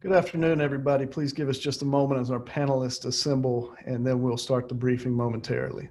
Good afternoon, everybody. Please give us just a moment as our panelists assemble, and then we'll start the briefing momentarily.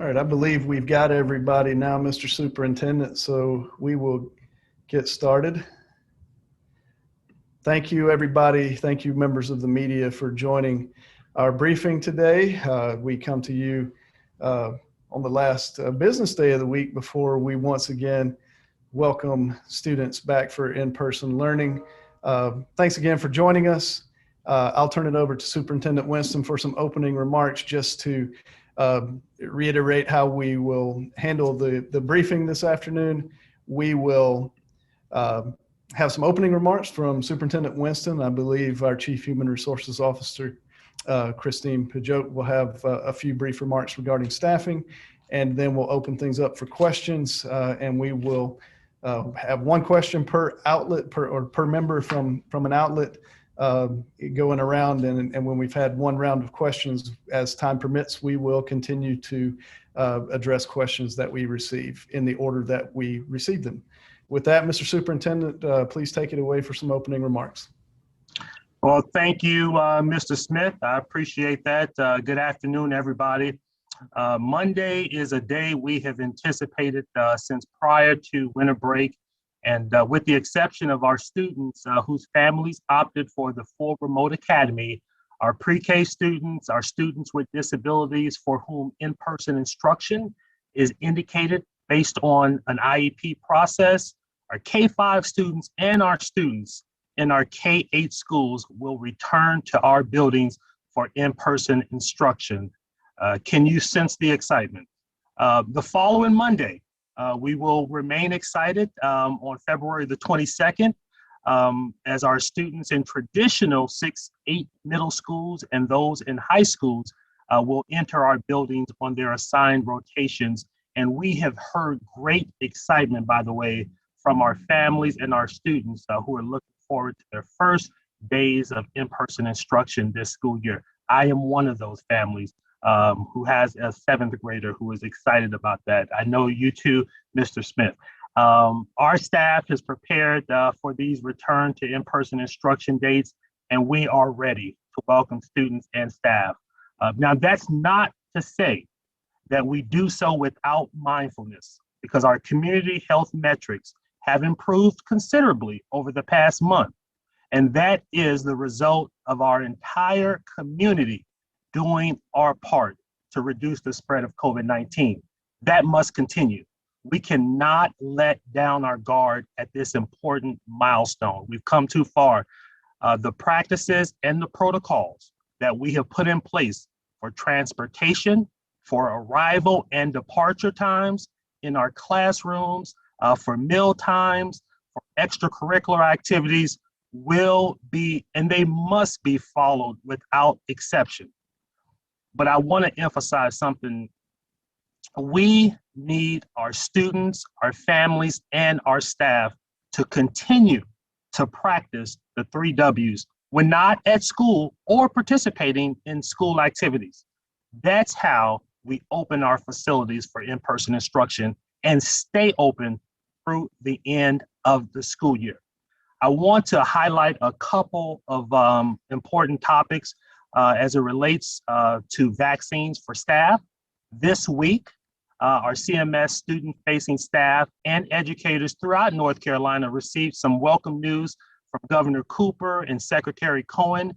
All right, I believe we've got everybody now, Mr. Superintendent, so we will get started. Thank you, everybody. Thank you, members of the media, for joining our briefing today. We come to you on the last business day of the week before we once again welcome students back for in-person learning. Thanks again for joining us. I'll turn it over to Superintendent Winston for some opening remarks, just to reiterate how we will handle the briefing this afternoon. We will have some opening remarks from Superintendent Winston. I believe our Chief Human Resources Officer, Christine Pajot, will have a few brief remarks regarding staffing, and then we'll open things up for questions, and we will have one question per outlet, per member from an outlet going around, and when we've had one round of questions, as time permits, we will continue to address questions that we receive in the order that we receive them. With that, Mr. Superintendent, please take it away for some opening remarks. Well, thank you, Mr. Smith. I appreciate that. Good afternoon, everybody. Monday is a day we have anticipated since prior to winter break. And with the exception of our students whose families opted for the full remote academy, our pre-K students, our students with disabilities for whom in-person instruction is indicated based on an IEP process, our K-5 students and our students in our K-8 schools will return to our buildings for in-person instruction. Can you sense the excitement? The following Monday, we will remain excited on February the 22nd as our students in traditional 6-8 middle schools and those in high schools will enter our buildings on their assigned rotations. And we have heard great excitement, by the way, from our families and our students who are looking forward to their first days of in-person instruction this school year. I am one of those families who has a 7th grader who is excited about that. I know you too, Mr. Smith. Our staff is prepared for these return to in-person instruction dates, and we are ready to welcome students and staff. Now, that's not to say that we do so without mindfulness, because our community health metrics have improved considerably over the past month. And that is the result of our entire community doing our part to reduce the spread of COVID-19. That must continue. We cannot let down our guard at this important milestone. We've come too far. The practices and the protocols that we have put in place for transportation, for arrival and departure times in our classrooms, for meal times, for extracurricular activities will be, and they must be followed without exception. But I want to emphasize something. We need our students, our families, and our staff to continue to practice the 3 W's when not at school or participating in school activities. That's how we open our facilities for in-person instruction and stay open through the end of the school year. I want to highlight a couple of important topics as it relates to vaccines for staff. This week, our CMS student-facing staff and educators throughout North Carolina received some welcome news from Governor Cooper and Secretary Cohen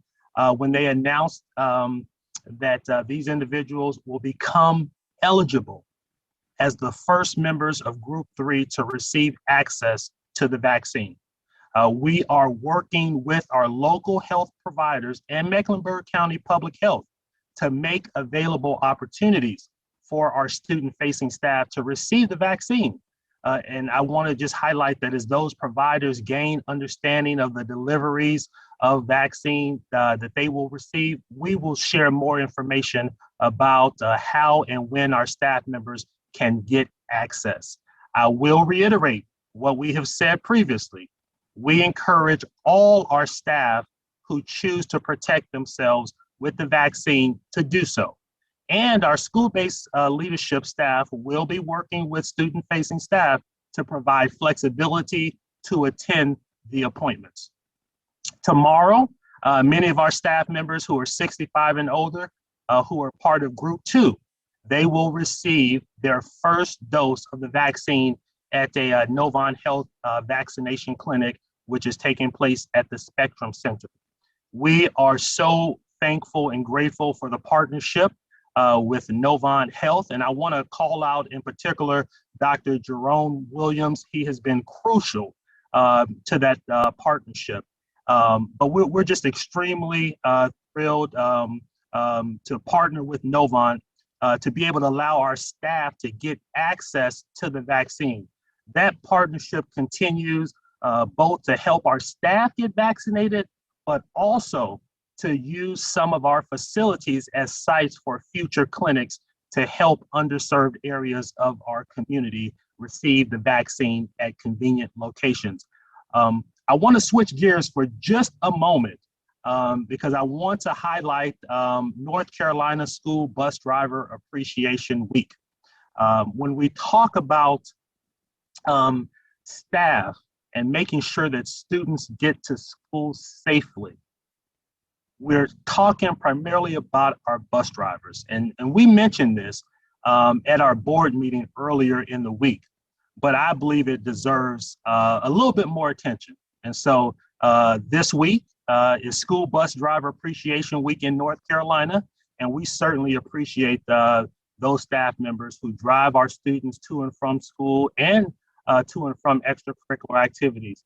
when they announced that these individuals will become eligible as the first members of Group 3 to receive access to the vaccine. We are working with our local health providers and Mecklenburg County Public Health to make available opportunities for our student-facing staff to receive the vaccine. And I want to just highlight that as those providers gain understanding of the deliveries of vaccine that they will receive, we will share more information about how and when our staff members can get access. I will reiterate what we have said previously. We encourage all our staff who choose to protect themselves with the vaccine to do so. And our school-based leadership staff will be working with student-facing staff to provide flexibility to attend the appointments. Tomorrow, many of our staff members who are 65 and older, who are part of Group 2, they will receive their first dose of the vaccine at a Novant Health vaccination clinic, which is taking place at the Spectrum Center. We are so thankful and grateful for the partnership with Novant Health. And I want to call out in particular, Dr. Jerome Williams. He has been crucial to that partnership. But we're just extremely thrilled to partner with Novant to be able to allow our staff to get access to the vaccine. That partnership continues both to help our staff get vaccinated, but also to use some of our facilities as sites for future clinics to help underserved areas of our community receive the vaccine at convenient locations. I want to switch gears for just a moment because I want to highlight North Carolina School Bus Driver Appreciation Week. When we talk about staff and making sure that students get to school safely, we're talking primarily about our bus drivers. And we mentioned this at our board meeting earlier in the week, but I believe it deserves a little bit more attention. And so this week is School Bus Driver Appreciation Week in North Carolina, and we certainly appreciate those staff members who drive our students to and from school and to and from extracurricular activities.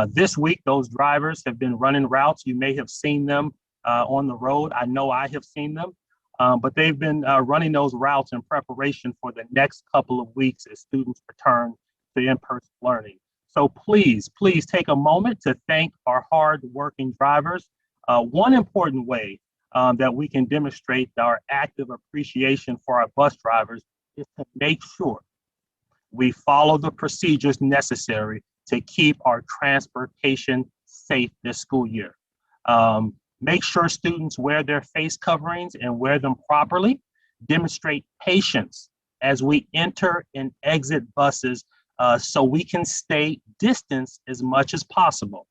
This week, those drivers have been running routes. You may have seen them on the road. I know I have seen them, but they've been running those routes in preparation for the next couple of weeks as students return to in-person learning. So please take a moment to thank our hard-working drivers. One important way that we can demonstrate our active appreciation for our bus drivers is to make sure we follow the procedures necessary to keep our transportation safe this school year. Make sure students wear their face coverings and wear them properly. Demonstrate patience as we enter and exit buses so we can stay distanced as much as possible.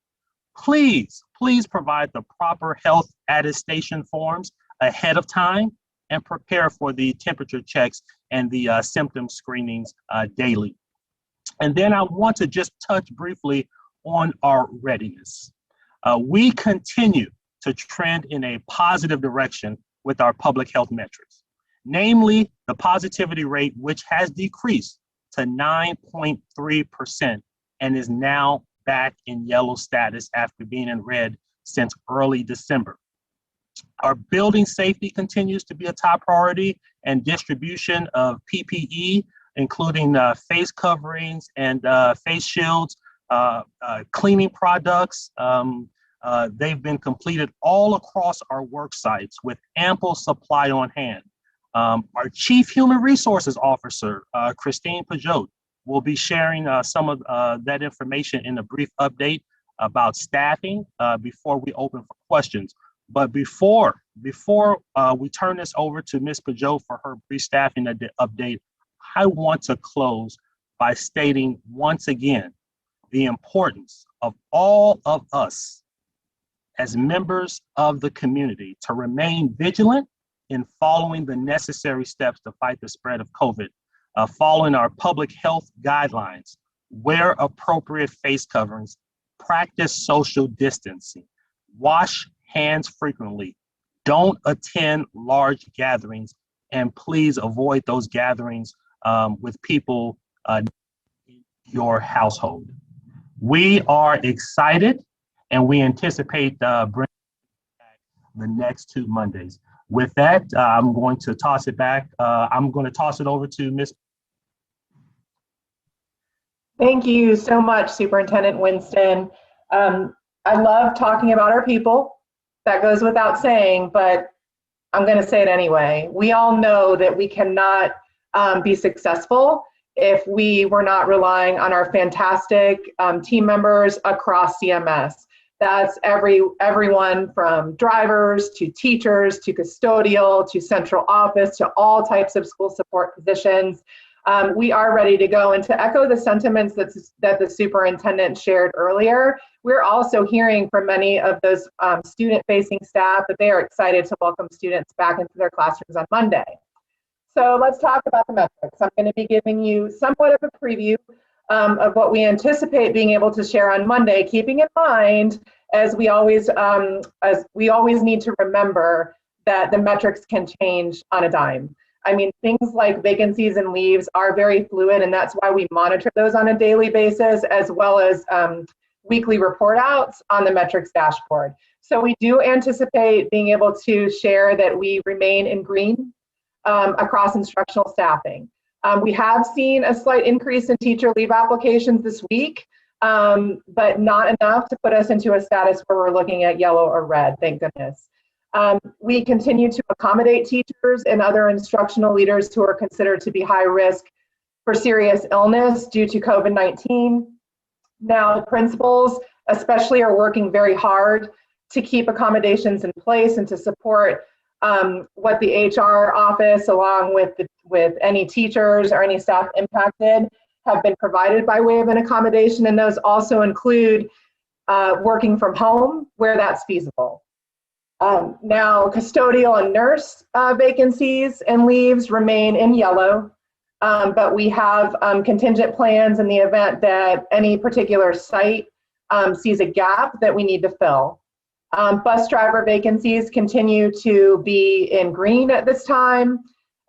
Please provide the proper health attestation forms ahead of time and prepare for the temperature checks and the symptom screenings daily. And then I want to just touch briefly on our readiness. We continue to trend in a positive direction with our public health metrics, namely the positivity rate, which has decreased to 9.3% and is now back in yellow status after being in red since early December. Our building safety continues to be a top priority, and distribution of PPE, including face coverings and face shields, cleaning products, they've been completed all across our work sites with ample supply on hand. Our Chief Human Resources Officer, Christine Pajot, will be sharing some of that information in a brief update about staffing before we open for questions. But before we turn this over to Ms. Pajot for her brief staffing update, I want to close by stating once again the importance of all of us as members of the community to remain vigilant in following the necessary steps to fight the spread of COVID. following our public health guidelines, wear appropriate face coverings, practice social distancing, wash hands frequently, don't attend large gatherings, and please avoid those gatherings with people in your household. We are excited and we anticipate bringing back the next 2 Mondays. With that, I'm going to toss it back. I'm going to toss it over to Ms. Thank you so much, Superintendent Winston. I love talking about our people. That goes without saying, but I'm going to say it anyway. We all know that we cannot be successful if we were not relying on our fantastic team members across CMS. That's everyone from drivers to teachers to custodial to central office to all types of school support positions. We are ready to go. And to echo the sentiments that the superintendent shared earlier, we're also hearing from many of those student-facing staff that they are excited to welcome students back into their classrooms on Monday. So let's talk about the metrics. I'm going to be giving you somewhat of a preview of what we anticipate being able to share on Monday, keeping in mind, as we always need to remember that the metrics can change on a dime. I mean, things like vacancies and leaves are very fluid, and that's why we monitor those on a daily basis, as well as weekly report outs on the metrics dashboard. So we do anticipate being able to share that we remain in green across instructional staffing. We have seen a slight increase in teacher leave applications this week, but not enough to put us into a status where we're looking at yellow or red, thank goodness. We continue to accommodate teachers and other instructional leaders who are considered to be high risk for serious illness due to COVID-19. Now, principals especially are working very hard to keep accommodations in place and to support what the HR office, along with any teachers or any staff impacted, have been provided by way of an accommodation. And those also include working from home where that's feasible. Now, custodial and nurse vacancies and leaves remain in yellow, but we have contingent plans in the event that any particular site sees a gap that we need to fill. Bus driver vacancies continue to be in green at this time.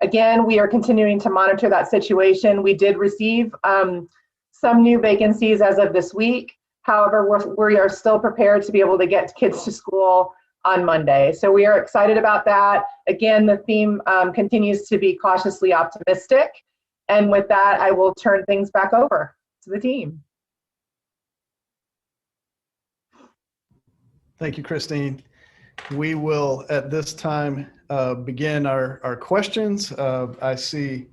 Again, we are continuing to monitor that situation. We did receive some new vacancies as of this week. However, we are still prepared to be able to get kids to school on Monday. So we are excited about that. Again, the theme continues to be cautiously optimistic. And with that, I will turn things back over to the team. Thank you, Christine. We will, at this time, begin our questions. I see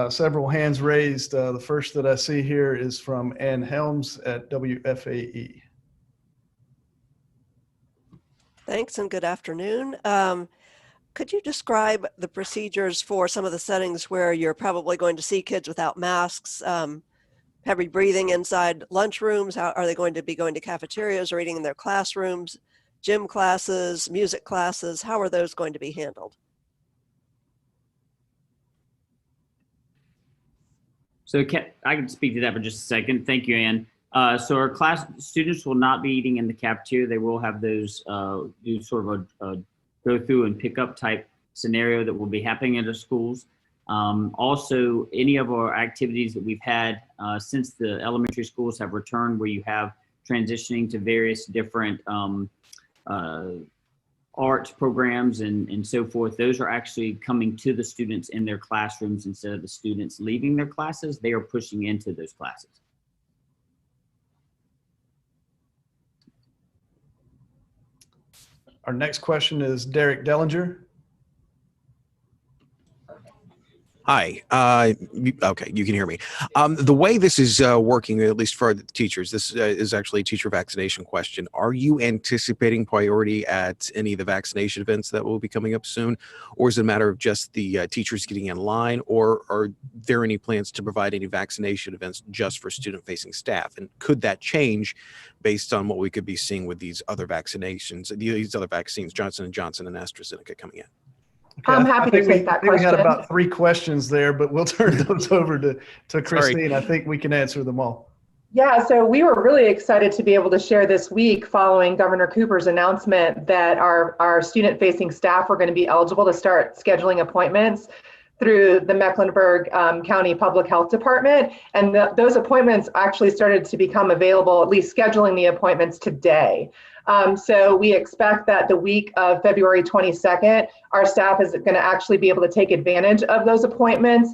several hands raised. The first that I see here is from Ann Helms at WFAE. Thanks and good afternoon. Could you describe the procedures for some of the settings where you're probably going to see kids without masks, heavy breathing inside lunchrooms? How are they going to be going to cafeterias or eating in their classrooms, gym classes, music classes? How are those going to be handled? So I can speak to that for just a second. Thank you, Ann. So our class students will not be eating in the cafeteria. They will have those do sort of a go through and pick up type scenario that will be happening at our schools. Also, any of our activities that we've had since the elementary schools have returned, where you have transitioning to various different art programs and so forth, those are actually coming to the students in their classrooms instead of the students leaving their classes. They are pushing into those classes. Our next question is Derek Dellinger. Hi. Okay, you can hear me. The way this is working, at least for the teachers, this is actually a teacher vaccination question. Are you anticipating priority at any of the vaccination events that will be coming up soon? Or is it a matter of just the teachers getting in line? Or are there any plans to provide any vaccination events just for student-facing staff? And could that change based on what we could be seeing with these other vaccinations, these other vaccines, Johnson & Johnson and AstraZeneca coming in? Okay, I'm happy I think to take that I think we had question. about 3 questions there, but we'll turn those over to Christine. I think we can answer them all. Yeah, so we were really excited to be able to share this week following Governor Cooper's announcement that our student-facing staff were going to be eligible to start scheduling appointments through the Mecklenburg County Public Health Department. And those appointments actually started to become available, at least scheduling the appointments today. So we expect that the week of February 22nd, our staff is going to actually be able to take advantage of those appointments.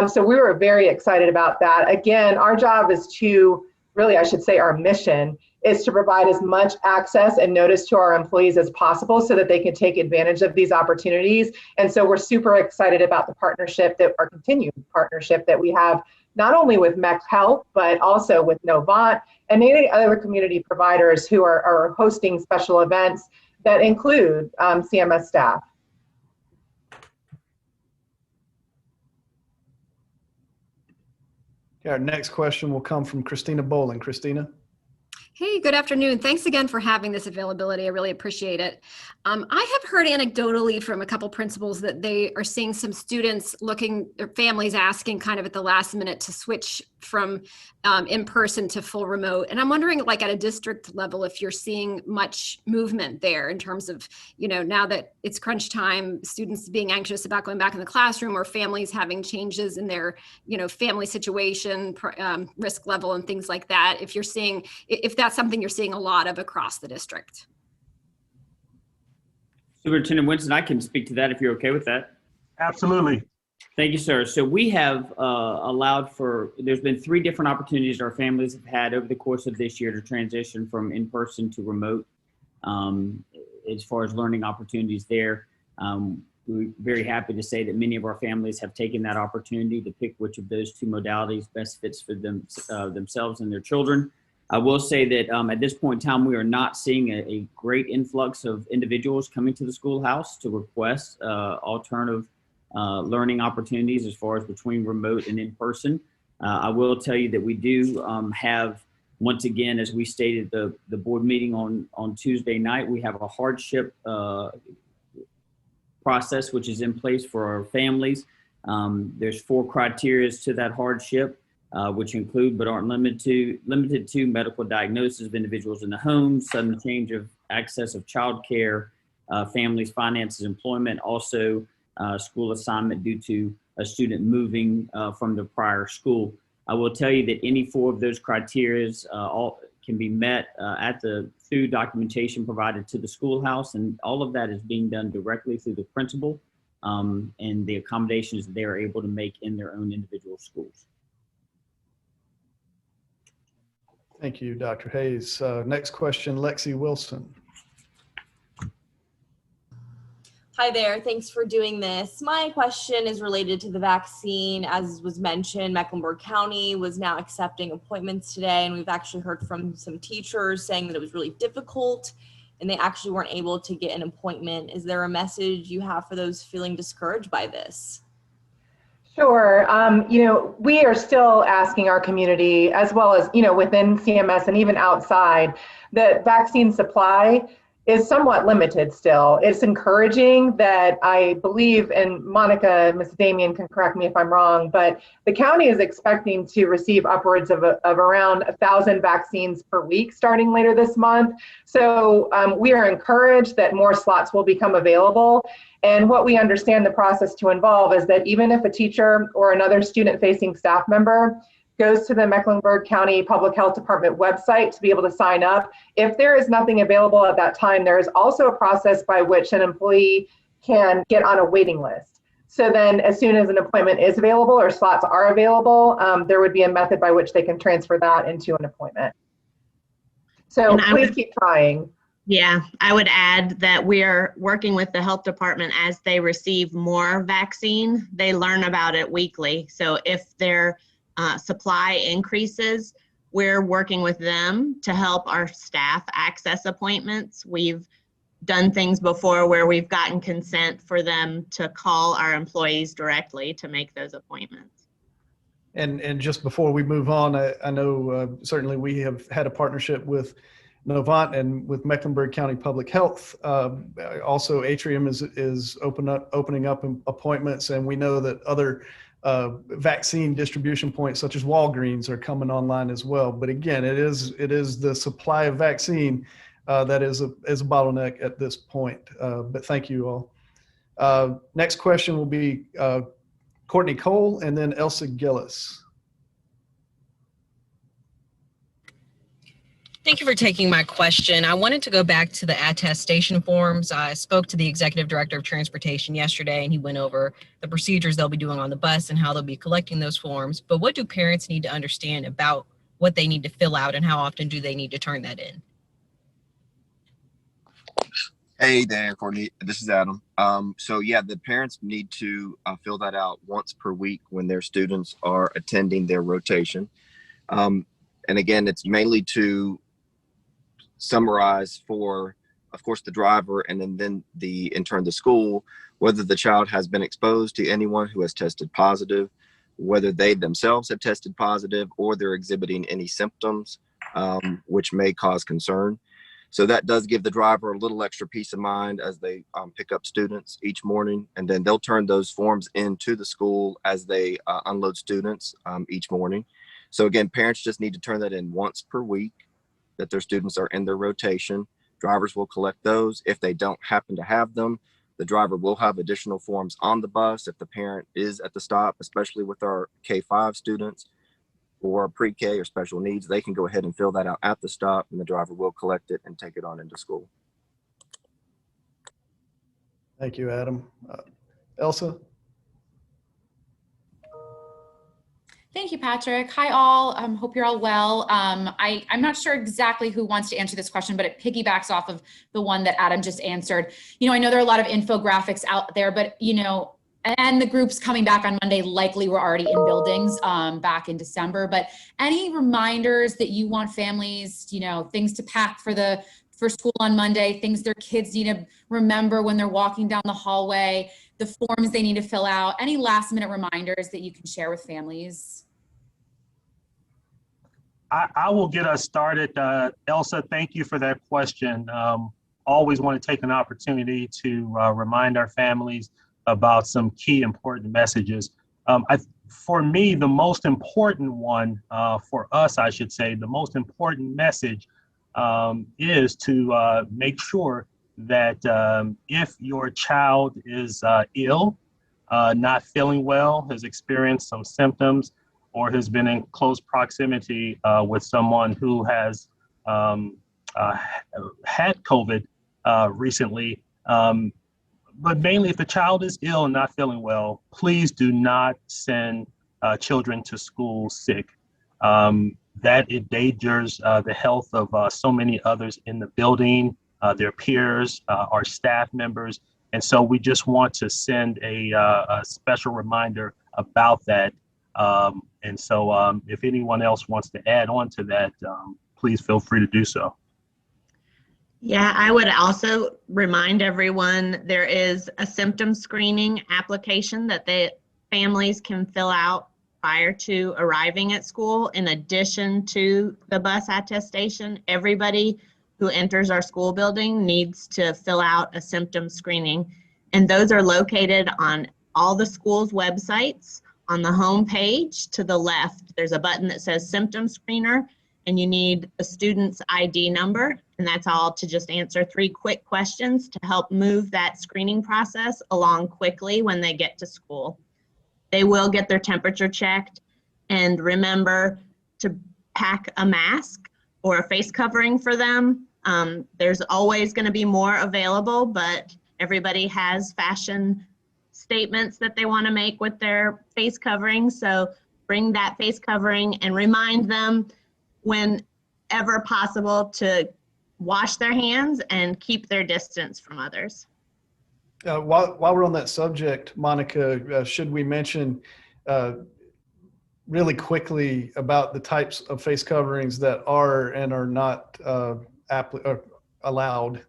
So we were very excited about that. Again, our job is to, really, I should say our mission is to provide as much access and notice to our employees as possible so that they can take advantage of these opportunities. And so we're super excited about the partnership, that our continued partnership that we have, not only with Mech Health, but also with Novant and any other community providers who are hosting special events that include CMS staff. Okay, our next question will come from Christina Bowling. Christina? Hey, good afternoon. Thanks again for having this availability. I really appreciate it. I have heard anecdotally from a couple principals that they are seeing some students looking, or families asking kind of at the last minute to switch from in-person to full remote. And I'm wondering, like at a district level, if you're seeing much movement there in terms of, you know, now that it's crunch time, students being anxious about going back in the classroom, or families having changes in their, you know, family situation, risk level and things like that. If you're seeing, if that's something you're seeing a lot of across the district. Superintendent Winston, I can speak to that if you're okay with that. Absolutely. Thank you, sir. So we have allowed for, there's been 3 different opportunities our families have had over the course of this year to transition from in-person to remote as far as learning opportunities there. We're very happy to say that many of our families have taken that opportunity to pick which of those 2 modalities best fits for them, themselves and their children. I will say that at this point in time, we are not seeing a great influx of individuals coming to the schoolhouse to request alternative learning opportunities as far as between remote and in-person. I will tell you that we do have, once again, as we stated the board meeting on Tuesday night, we have a hardship process which is in place for our families. There's 4 criteria to that hardship. Which include but aren't limited to medical diagnosis of individuals in the home, sudden change of access of childcare, families, finances, employment, also school assignment due to a student moving from the prior school. I will tell you that any 4 of those criteria all can be met through documentation provided to the schoolhouse, and all of that is being done directly through the principal and the accommodations they are able to make in their own individual schools. Thank you, Dr. Hayes. Next question, Lexi Wilson. Hi there, thanks for doing this. My question is related to the vaccine. As was mentioned, Mecklenburg County was now accepting appointments today, and we've actually heard from some teachers saying that it was really difficult and they actually weren't able to get an appointment. Is there a message you have for those feeling discouraged by this? Sure. You know, we are still asking our community, as well as, you know, within CMS and even outside, that vaccine supply is somewhat limited still. It's encouraging that I believe, and Monica, Ms. Damian can correct me if I'm wrong, but the county is expecting to receive upwards of around 1,000 vaccines per week starting later this month. So we are encouraged that more slots will become available. And what we understand the process to involve is that even if a teacher or another student-facing staff member goes to the Mecklenburg County Public Health Department website to be able to sign up, if there is nothing available at that time, there is also a process by which an employee can get on a waiting list. So then as soon as an appointment is available or slots are available, there would be a method by which they can transfer that into an appointment. So please keep trying. Yeah, I would add that we are working with the health department as they receive more vaccine. They learn about it weekly. So if their supply increases, we're working with them to help our staff access appointments. We've done things before where we've gotten consent for them to call our employees directly to make those appointments. And just before we move on, I know certainly we have had a partnership with Novant and with Mecklenburg County Public Health. Also, Atrium is opening up appointments, and we know that other vaccine distribution points such as Walgreens are coming online as well. But again, it is the supply of vaccine that is a bottleneck at this point. But thank you all. Next question will be Courtney Cole and then Elsa Gillis. Thank you for taking my question. I wanted to go back to the attestation forms. I spoke to the Executive Director of Transportation yesterday, and he went over the procedures they'll be doing on the bus and how they'll be collecting those forms. But what do parents need to understand about what they need to fill out, and how often do they need to turn that in? Hey, Dan, Courtney, this is Adam. So yeah, the parents need to fill that out once per week when their students are attending their rotation. And again, it's mainly to summarize for, of course, the driver and then in turn the school, whether the child has been exposed to anyone who has tested positive, whether they themselves have tested positive, or they're exhibiting any symptoms which may cause concern. So that does give the driver a little extra peace of mind as they pick up students each morning, and then they'll turn those forms into the school as they unload students each morning. So again, parents just need to turn that in once per week that their students are in their rotation. Drivers will collect those. If they don't happen to have them, the driver will have additional forms on the bus if the parent is at the stop, especially with our K-5 students or pre-K or special needs. They can go ahead and fill that out at the stop, and the driver will collect it and take it on into school. Thank you, Adam. Elsa? Thank you, Patrick. Hi, all. Hope you're all well. I'm not sure exactly who wants to answer this question, but it piggybacks off of the one that Adam just answered. You know, I know there are a lot of infographics out there, but, you know, and the groups coming back on Monday likely were already in buildings back in December. But any reminders that you want families, you know, things to pack for school on Monday, things their kids need to remember when they're walking down the hallway, the forms they need to fill out, any last minute reminders that you can share with families? I will get us started. Elsa, thank you for that question. Always want to take an opportunity to remind our families about some key important messages. For me, the most important one, for us, I should say, the most important message is to make sure that if your child is ill, not feeling well, has experienced some symptoms, or has been in close proximity with someone who has had COVID recently, but mainly if the child is ill and not feeling well, please do not send children to school sick. That endangers the health of so many others in the building, their peers, our staff members. And so we just want to send a special reminder about that. And so if anyone else wants to add on to that, please feel free to do so. Yeah, I would also remind everyone there is a symptom screening application that the families can fill out prior to arriving at school. In addition to the bus attestation, everybody who enters our school building needs to fill out a symptom screening. And those are located on all the schools' websites. On the home page to the left, there's a button that says symptom screener, and you need a student's ID number. And that's all to just answer 3 quick questions to help move that screening process along quickly when they get to school. They will get their temperature checked, and remember to pack a mask or a face covering for them. There's always going to be more available, but everybody has fashion statements that they want to make with their face covering. So bring that face covering and remind them whenever possible to wash their hands and keep their distance from others. While we're on that subject, Monica, should we mention really quickly about the types of face coverings that are and are not allowed?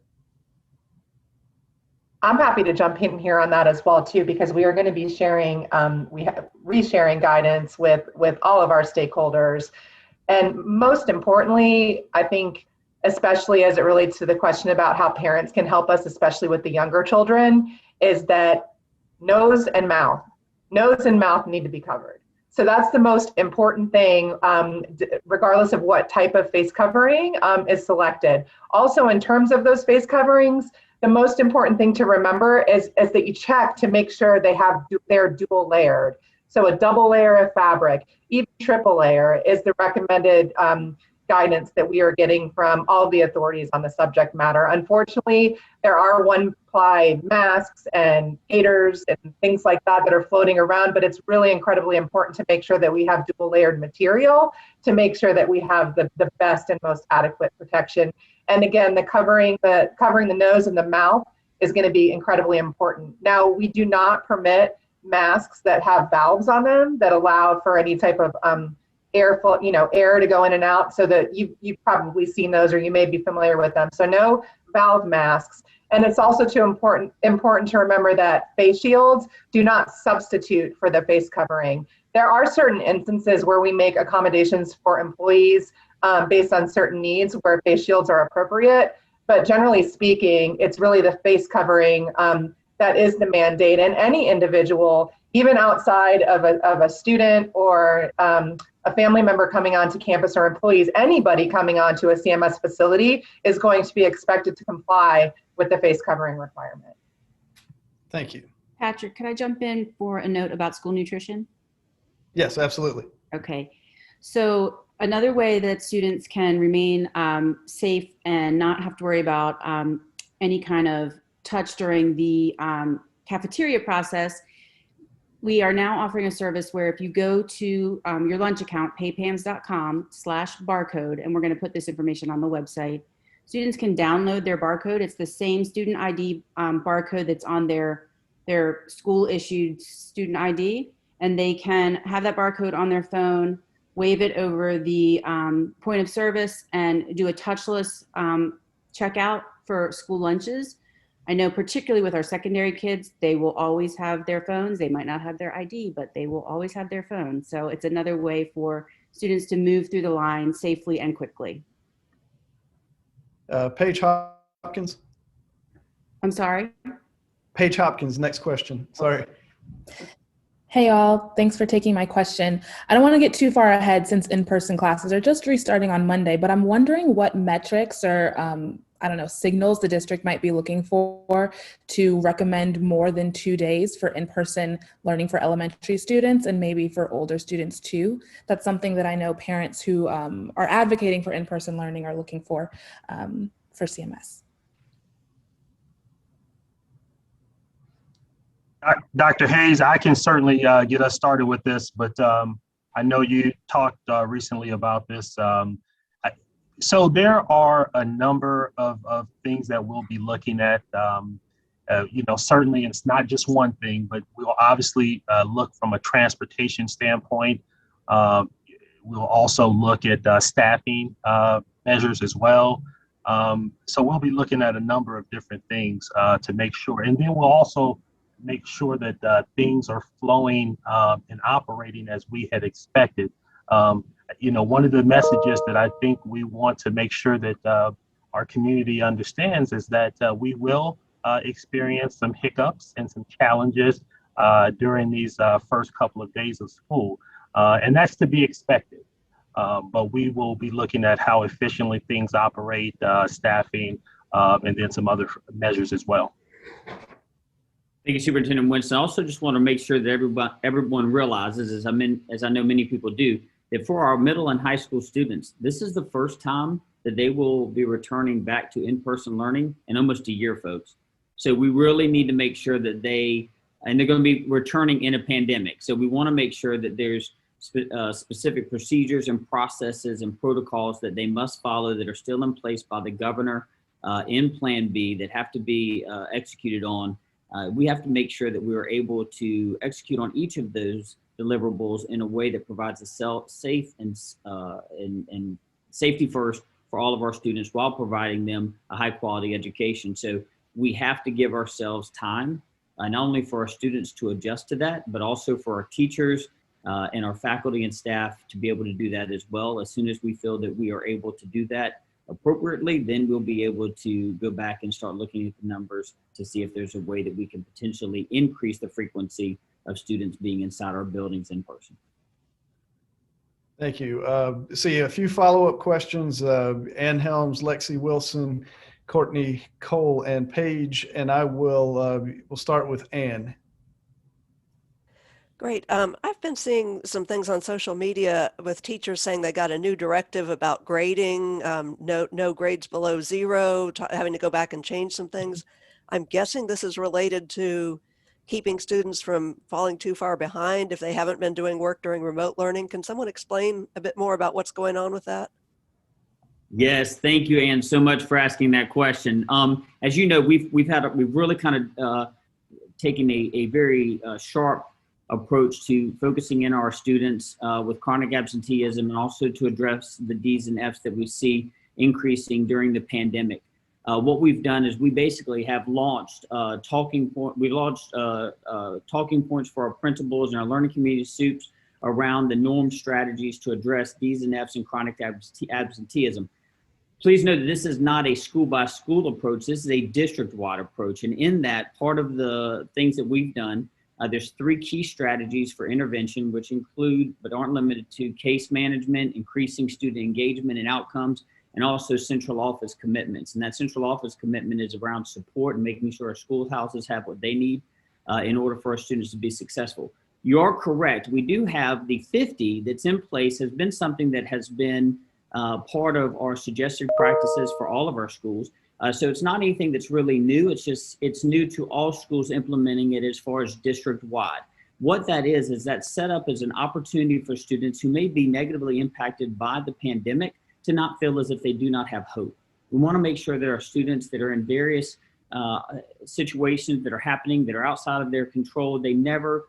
I'm happy to jump in here on that as well too, because we are going to be sharing, resharing guidance with all of our stakeholders. And most importantly, I think especially as it relates to the question about how parents can help us, especially with the younger children, is that nose and mouth need to be covered. So that's the most important thing, regardless of what type of face covering is selected. Also, in terms of those face coverings, the most important thing to remember is that you check to make sure they're dual layered. So a double layer of fabric, even triple layer, is the recommended guidance that we are getting from all the authorities on the subject matter. Unfortunately, there are one-ply masks and gaiters and things like that are floating around, but it's really incredibly important to make sure that we have dual layered material to make sure that we have the best and most adequate protection. And again, covering the nose and the mouth is going to be incredibly important. Now, we do not permit masks that have valves on them that allow for any type of air to go in and out, so that you've probably seen those or you may be familiar with them. So no valve masks. And it's also important to remember that face shields do not substitute for the face covering. There are certain instances where we make accommodations for employees based on certain needs where face shields are appropriate. But generally speaking, it's really the face covering that is the mandate. And any individual, even outside of a student or a family member coming onto campus or employees, anybody coming onto a CMS facility is going to be expected to comply with the face covering requirement. Thank you. Patrick, could I jump in for a note about school nutrition? Yes, absolutely. Okay. So another way that students can remain safe and not have to worry about any kind of touch during the cafeteria process, we are now offering a service where if you go to your lunch account, paypams.com/barcode, and we're going to put this information on the website, students can download their barcode. It's the same student ID barcode that's on their school issued student ID, and they can have that barcode on their phone, wave it over the point of service, and do a touchless checkout for school lunches. I know particularly with our secondary kids, they will always have their phones. They might not have their ID, but they will always have their phone. So it's another way for students to move through the line safely and quickly. Paige Hopkins. I'm sorry? Paige Hopkins, next question. Sorry. Hey all, thanks for taking my question. I don't want to get too far ahead since in-person classes are just restarting on Monday, but I'm wondering what metrics or signals the district might be looking for to recommend more than 2 days for in-person learning for elementary students and maybe for older students too. That's something that I know parents who are advocating for in-person learning are looking for CMS. Dr. Hayes, I can certainly get us started with this, but I know you talked recently about this. So there are a number of things that we'll be looking at. Certainly it's not just one thing, but we'll obviously look from a transportation standpoint. We'll also look at staffing measures as well. So we'll be looking at a number of different things to make sure. And then we'll also make sure that things are flowing and operating as we had expected. One of the messages that I think we want to make sure that our community understands is that we will experience some hiccups and some challenges during these first couple of days of school. And that's to be expected. But we will be looking at how efficiently things operate, staffing, and then some other measures as well. Thank you, Superintendent Winston. I also just want to make sure that everyone realizes, as I know many people do, that for our middle and high school students, this is the first time that they will be returning back to in-person learning in almost a year, folks. So we really need to make sure that they're going to be returning in a pandemic. So we want to make sure that there's specific procedures and processes and protocols that they must follow that are still in place by the governor in Plan B that have to be executed on. We have to make sure that we are able to execute on each of those deliverables in a way that provides a safe and safety first for all of our students while providing them a high quality education. So we have to give ourselves time, not only for our students to adjust to that, but also for our teachers and our faculty and staff to be able to do that as well. As soon as we feel that we are able to do that, appropriately, then we'll be able to go back and start looking at the numbers to see if there's a way that we can potentially increase the frequency of students being inside our buildings in person. Thank you. See a few follow-up questions. Ann Helms, Lexi Wilson, Courtney Cole, and Paige, and I will we'll start with Ann. Great. I've been seeing some things on social media with teachers saying they got a new directive about grading, no grades below 0, having to go back and change some things. I'm guessing this is related to keeping students from falling too far behind if they haven't been doing work during remote learning. Can someone explain a bit more about what's going on with that? Yes, thank you, Ann, so much for asking that question. As you know, we've really kind of taken a very sharp approach to focusing in our students with chronic absenteeism, and also to address the D's and F's that we see increasing during the pandemic. What we've done is we basically have launched talking points for our principals and our learning community soups around the norm strategies to address D's and F's and chronic absenteeism. Please note that this is not a school by school approach. This is a district wide approach. And in that, part of the things that we've done, there's 3 key strategies for intervention, which include, but aren't limited to, case management, increasing student engagement and outcomes, and also central office commitments. And that central office commitment is around support and making sure our schoolhouses have what they need in order for our students to be successful. You're correct. We do have the 50 that's in place, has been something that has been part of our suggested practices for all of our schools. So it's not anything that's really new. It's new to all schools implementing it as far as district wide. What that is that set up as an opportunity for students who may be negatively impacted by the pandemic to not feel as if they do not have hope. We want to make sure that our students that are in various situations that are happening that are outside of their control, they never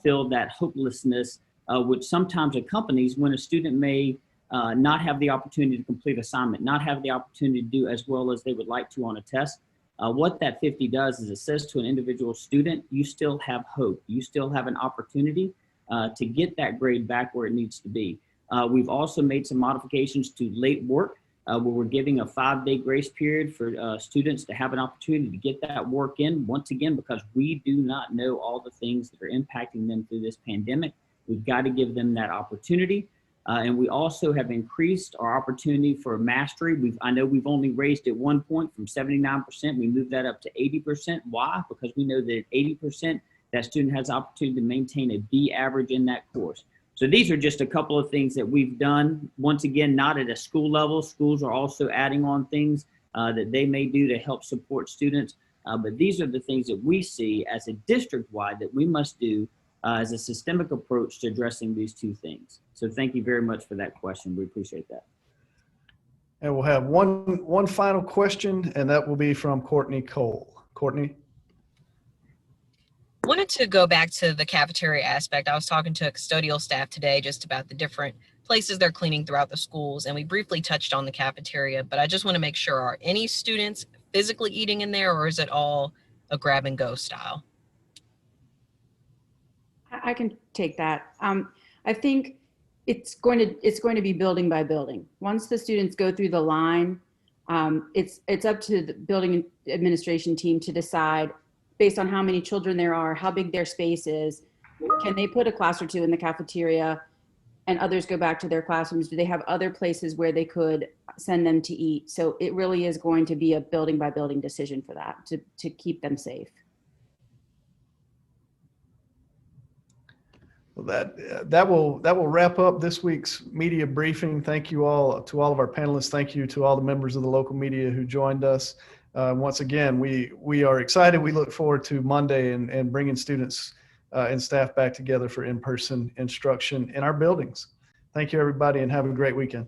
feel that hopelessness, which sometimes accompanies when a student may not have the opportunity to complete assignment, not have the opportunity to do as well as they would like to on a test. What that 50 does is it says to an individual student, you still have hope. You still have an opportunity to get that grade back where it needs to be. We've also made some modifications to late work, where we're giving a 5-day grace period for students to have an opportunity to get that work in, once again, because we do not know all the things that are impacting them through this pandemic. We've got to give them that opportunity. And we also have increased our opportunity for mastery. I know we've only raised at one point from 79%. We moved that up to 80%. Why? Because we know that at 80%, that student has the opportunity to maintain a B average in that course. So these are just a couple of things that we've done. Once again, not at a school level. Schools are also adding on things that they may do to help support students. But these are the things that we see as a district-wide that we must do as a systemic approach to addressing these 2 things. So thank you very much for that question. We appreciate that. And we'll have one final question, and that will be from Courtney Cole. Courtney? I wanted to go back to the cafeteria aspect. I was talking to a custodial staff today just about the different places they're cleaning throughout the schools, and we briefly touched on the cafeteria, but I just want to make sure, are any students physically eating in there, or is it all a grab and go style? I can take that. I think it's going to be building by building. Once the students go through the line, it's up to the building administration team to decide, based on how many children there are, how big their space is, can they put a class or 2 in the cafeteria and others go back to their classrooms? Do they have other places where they could send them to eat? So it really is going to be a building by building decision for that, to keep them safe. Well, that will wrap up this week's media briefing. Thank you all to all of our panelists. Thank you to all the members of the local media who joined us. Once again, we are excited. We look forward to Monday and bringing students and staff back together for in-person instruction in our buildings. Thank you, everybody, and have a great weekend.